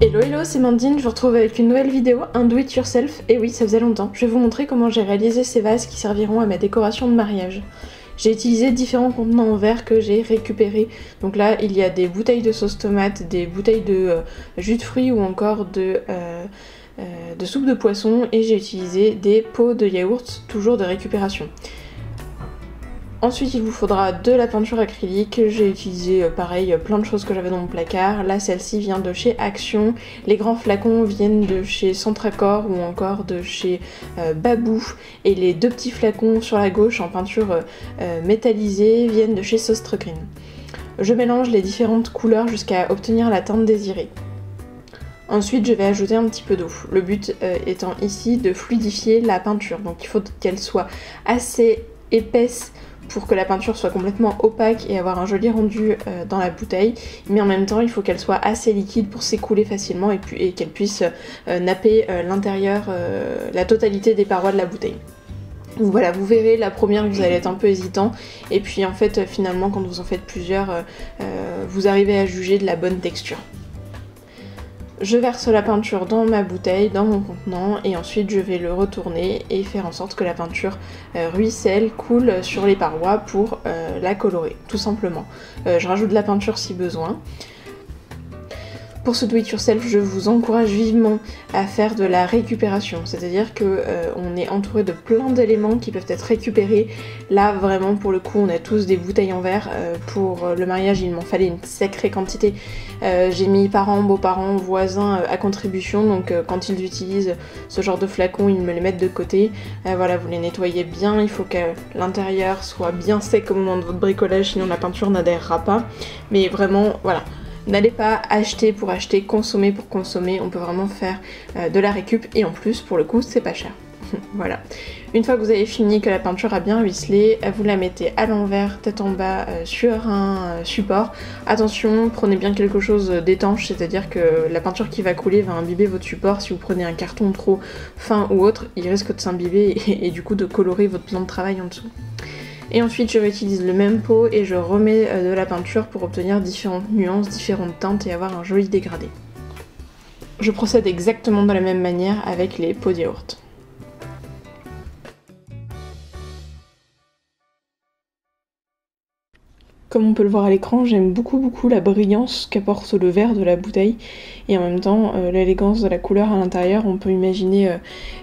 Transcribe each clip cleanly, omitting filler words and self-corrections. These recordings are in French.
Hello hello, c'est Mandine, je vous retrouve avec une nouvelle vidéo, un do it yourself, et oui ça faisait longtemps. Je vais vous montrer comment j'ai réalisé ces vases qui serviront à ma décoration de mariage. J'ai utilisé différents contenants en verre que j'ai récupérés. Donc là il y a des bouteilles de sauce tomate, des bouteilles de jus de fruits ou encore de soupe de poisson, et j'ai utilisé des pots de yaourt, toujours de récupération. Ensuite il vous faudra de la peinture acrylique, j'ai utilisé pareil plein de choses que j'avais dans mon placard. Là celle-ci vient de chez Action, les grands flacons viennent de chez Centracor ou encore de chez Babou, et les deux petits flacons sur la gauche en peinture métallisée viennent de chez Sostre Green. Je mélange les différentes couleurs jusqu'à obtenir la teinte désirée. Ensuite je vais ajouter un petit peu d'eau, le but étant ici de fluidifier la peinture, donc il faut qu'elle soit assez épaisse pour que la peinture soit complètement opaque et avoir un joli rendu dans la bouteille, mais en même temps il faut qu'elle soit assez liquide pour s'écouler facilement et qu'elle puisse napper l'intérieur, la totalité des parois de la bouteille. Donc voilà, vous verrez, la première vous allez être un peu hésitant, et puis en fait finalement quand vous en faites plusieurs, vous arrivez à juger de la bonne texture. Je verse la peinture dans ma bouteille, dans mon contenant, et ensuite je vais le retourner et faire en sorte que la peinture ruisselle, coule sur les parois pour la colorer, tout simplement. Je rajoute de la peinture si besoin. Pour ce do it yourself, je vous encourage vivement à faire de la récupération, c'est-à-dire que on est entouré de plein d'éléments qui peuvent être récupérés. Là vraiment pour le coup on a tous des bouteilles en verre, pour le mariage il m'en fallait une sacrée quantité. J'ai mis parents, beaux-parents, voisins à contribution, donc quand ils utilisent ce genre de flacons ils me les mettent de côté. Voilà, vous les nettoyez bien, il faut que l'intérieur soit bien sec au moment de votre bricolage, sinon la peinture n'adhérera pas, mais vraiment voilà. N'allez pas acheter pour acheter, consommer pour consommer, on peut vraiment faire de la récup, et en plus pour le coup c'est pas cher. Voilà. Une fois que vous avez fini, que la peinture a bien ruisselé, vous la mettez à l'envers, tête en bas, sur un support. Attention, prenez bien quelque chose d'étanche, c'est-à-dire que la peinture qui va couler va imbiber votre support. Si vous prenez un carton trop fin ou autre, il risque de s'imbiber et du coup de colorer votre plan de travail en dessous. Et ensuite je réutilise le même pot et je remets de la peinture pour obtenir différentes nuances, différentes teintes et avoir un joli dégradé. Je procède exactement de la même manière avec les pots de yaourt. Comme on peut le voir à l'écran, j'aime beaucoup la brillance qu'apporte le vert de la bouteille, et en même temps l'élégance de la couleur à l'intérieur. On peut imaginer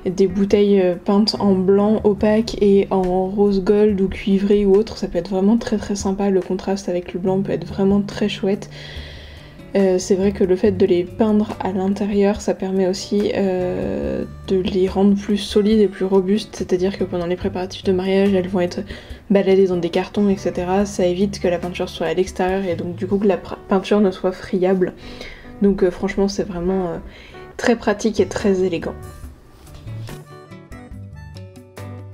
des bouteilles peintes en blanc opaque et en rose gold ou cuivré ou autre, ça peut être vraiment très sympa, le contraste avec le blanc peut être vraiment très chouette. C'est vrai que le fait de les peindre à l'intérieur, ça permet aussi de les rendre plus solides et plus robustes, c'est-à-dire que pendant les préparatifs de mariage, elles vont être baladées dans des cartons, etc. Ça évite que la peinture soit à l'extérieur et donc du coup que la peinture ne soit friable. Donc franchement c'est vraiment très pratique et très élégant.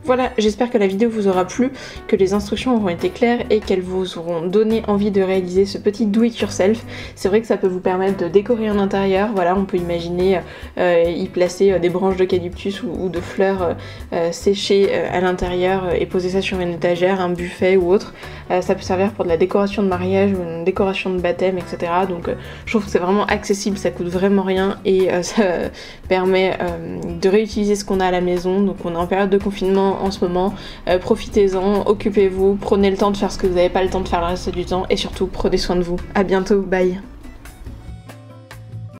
Voilà, j'espère que la vidéo vous aura plu, que les instructions auront été claires et qu'elles vous auront donné envie de réaliser ce petit do it yourself. C'est vrai que ça peut vous permettre de décorer un intérieur, voilà, on peut imaginer y placer des branches d'eucalyptus ou de fleurs séchées à l'intérieur et poser ça sur une étagère, un buffet ou autre. Ça peut servir pour de la décoration de mariage ou une décoration de baptême, etc. Donc je trouve que c'est vraiment accessible, ça coûte vraiment rien et ça permet de réutiliser ce qu'on a à la maison. Donc on est en période de confinement en ce moment, profitez-en, occupez-vous, prenez le temps de faire ce que vous n'avez pas le temps de faire le reste du temps, et surtout prenez soin de vous. À bientôt, bye.